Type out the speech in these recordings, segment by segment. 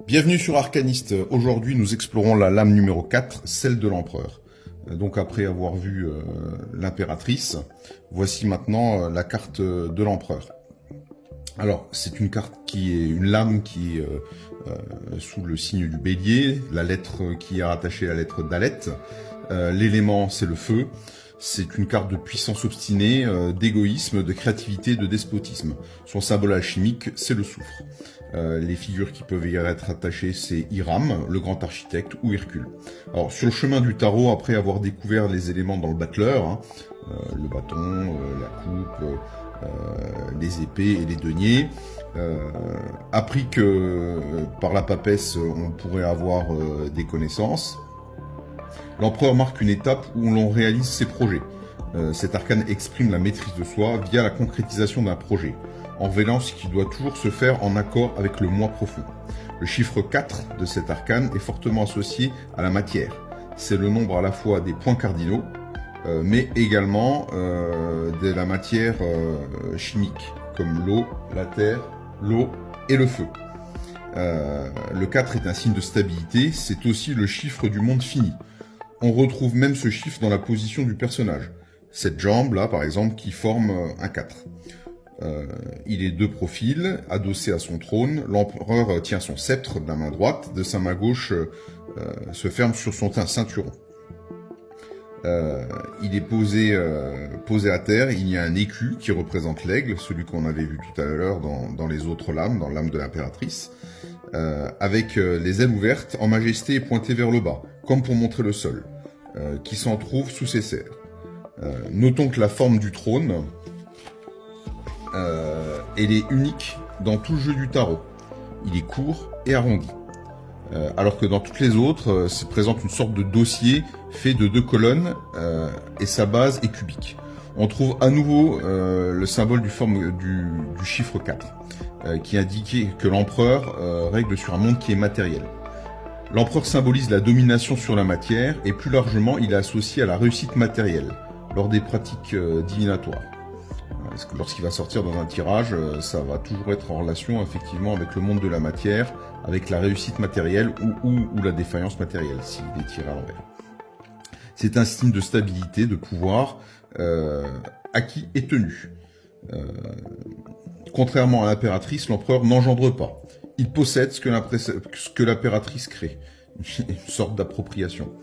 Bienvenue sur Arcaniste. Aujourd'hui, nous explorons la lame numéro 4, celle de l'empereur. Donc après avoir vu l'impératrice, voici maintenant la carte de l'empereur. Alors, c'est une carte qui est une lame qui est sous le signe du bélier, la lettre qui est rattachée à la lettre Dalet. L'élément, c'est le feu. C'est une carte de puissance obstinée, d'égoïsme, de créativité, de despotisme. Son symbole alchimique, c'est le soufre. Les figures qui peuvent y être attachées, c'est Hiram, le grand architecte, ou Hercule. Alors, sur le chemin du tarot, après avoir découvert les éléments dans le battleur, le bâton, la coupe, les épées et les deniers, appris que par la papesse, on pourrait avoir des connaissances, l'empereur marque une étape où l'on réalise ses projets. Cet arcane exprime la maîtrise de soi via la concrétisation d'un projet, en révélant ce qui doit toujours se faire en accord avec le moi profond. Le chiffre 4 de cet arcane est fortement associé à la matière. C'est le nombre à la fois des points cardinaux, mais également de la matière chimique, comme l'eau, la terre, l'eau et le feu. Le 4 est un signe de stabilité, c'est aussi le chiffre du monde fini. On retrouve même ce chiffre dans la position du personnage. Cette jambe là, par exemple, qui forme un 4. Il est de profil, adossé à son trône. L'empereur tient son sceptre de la main droite, de sa main gauche se ferme sur son ceinturon. Il est posé à terre, il y a un écu qui représente l'aigle, celui qu'on avait vu tout à l'heure dans les autres lames, dans l'âme de l'impératrice, avec les ailes ouvertes, en majesté et pointées vers le bas, comme pour montrer le sol, qui s'en trouve sous ses serres. Notons que la forme du trône, elle est unique dans tout le jeu du tarot. Il est court et arrondi. Alors que dans toutes les autres, se présente une sorte de dossier fait de 2 colonnes et sa base est cubique. On trouve à nouveau le symbole du chiffre 4 qui indique que l'empereur règle sur un monde qui est matériel. L'empereur symbolise la domination sur la matière et plus largement il est associé à la réussite matérielle lors des pratiques divinatoires. Lorsqu'il va sortir dans un tirage, ça va toujours être en relation effectivement avec le monde de la matière, avec la réussite matérielle ou la défaillance matérielle, s'il est tiré à l'envers. C'est un signe de stabilité, de pouvoir, acquis et tenu. Contrairement à l'impératrice, l'empereur n'engendre pas. Il possède ce que l'impératrice crée, une sorte d'appropriation.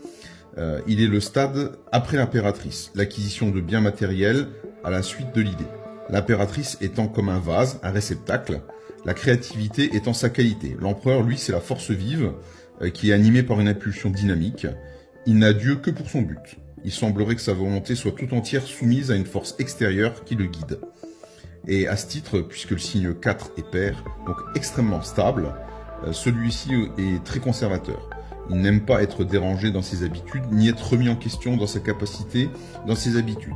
Il est le stade après l'impératrice, l'acquisition de biens matériels à la suite de l'idée. L'impératrice étant comme un vase, un réceptacle, la créativité étant sa qualité. L'empereur, lui, c'est la force vive qui est animée par une impulsion dynamique. Il n'a Dieu que pour son but. Il semblerait que sa volonté soit tout entière soumise à une force extérieure qui le guide. Et à ce titre, puisque le signe 4 est pair, donc extrêmement stable, celui-ci est très conservateur. Il n'aime pas être dérangé dans ses habitudes, ni être remis en question dans sa capacité, dans ses habitudes.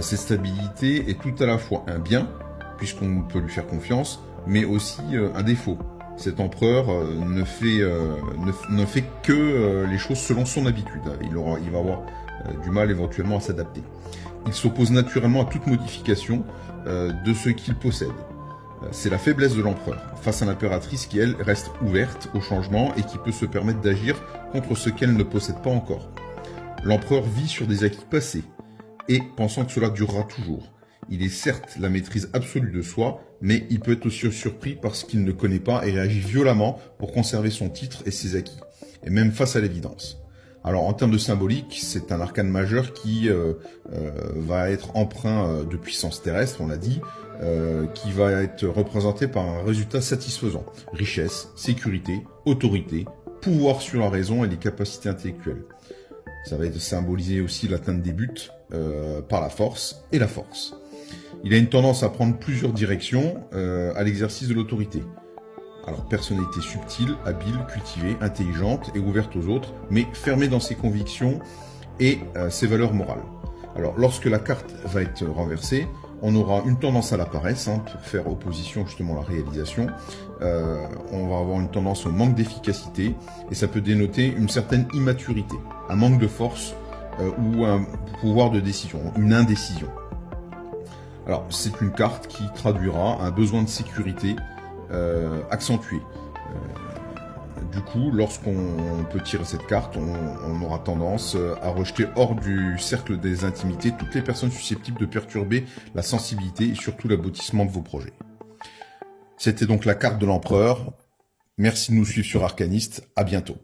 Cette stabilité est tout à la fois un bien, puisqu'on peut lui faire confiance, mais aussi un défaut. Cet empereur ne fait que les choses selon son habitude. Il va avoir du mal éventuellement à s'adapter. Il s'oppose naturellement à toute modification de ce qu'il possède. C'est la faiblesse de l'empereur, face à l'impératrice qui, elle, reste ouverte au changement et qui peut se permettre d'agir contre ce qu'elle ne possède pas encore. L'empereur vit sur des acquis passés, et pensant que cela durera toujours. Il est certes la maîtrise absolue de soi, mais il peut être aussi surpris par ce qu'il ne connaît pas et réagit violemment pour conserver son titre et ses acquis, et même face à l'évidence. Alors en termes de symbolique, c'est un arcane majeur qui va être empreint de puissance terrestre, on l'a dit, qui va être représenté par un résultat satisfaisant. Richesse, sécurité, autorité, pouvoir sur la raison et les capacités intellectuelles. Ça va être symbolisé aussi l'atteinte des buts par la force et la force. Il a une tendance à prendre plusieurs directions à l'exercice de l'autorité. Alors, personnalité subtile, habile, cultivée, intelligente et ouverte aux autres, mais fermée dans ses convictions et ses valeurs morales. Alors, lorsque la carte va être renversée, on aura une tendance à la paresse, pour faire opposition justement à la réalisation. On va avoir une tendance au manque d'efficacité, et ça peut dénoter une certaine immaturité, un manque de force ou un pouvoir de décision, une indécision. Alors, c'est une carte qui traduira un besoin de sécurité accentué. Du coup, lorsqu'on peut tirer cette carte, on aura tendance à rejeter hors du cercle des intimités toutes les personnes susceptibles de perturber la sensibilité et surtout l'aboutissement de vos projets. C'était donc la carte de l'empereur. Merci de nous suivre sur Arcanist. À bientôt.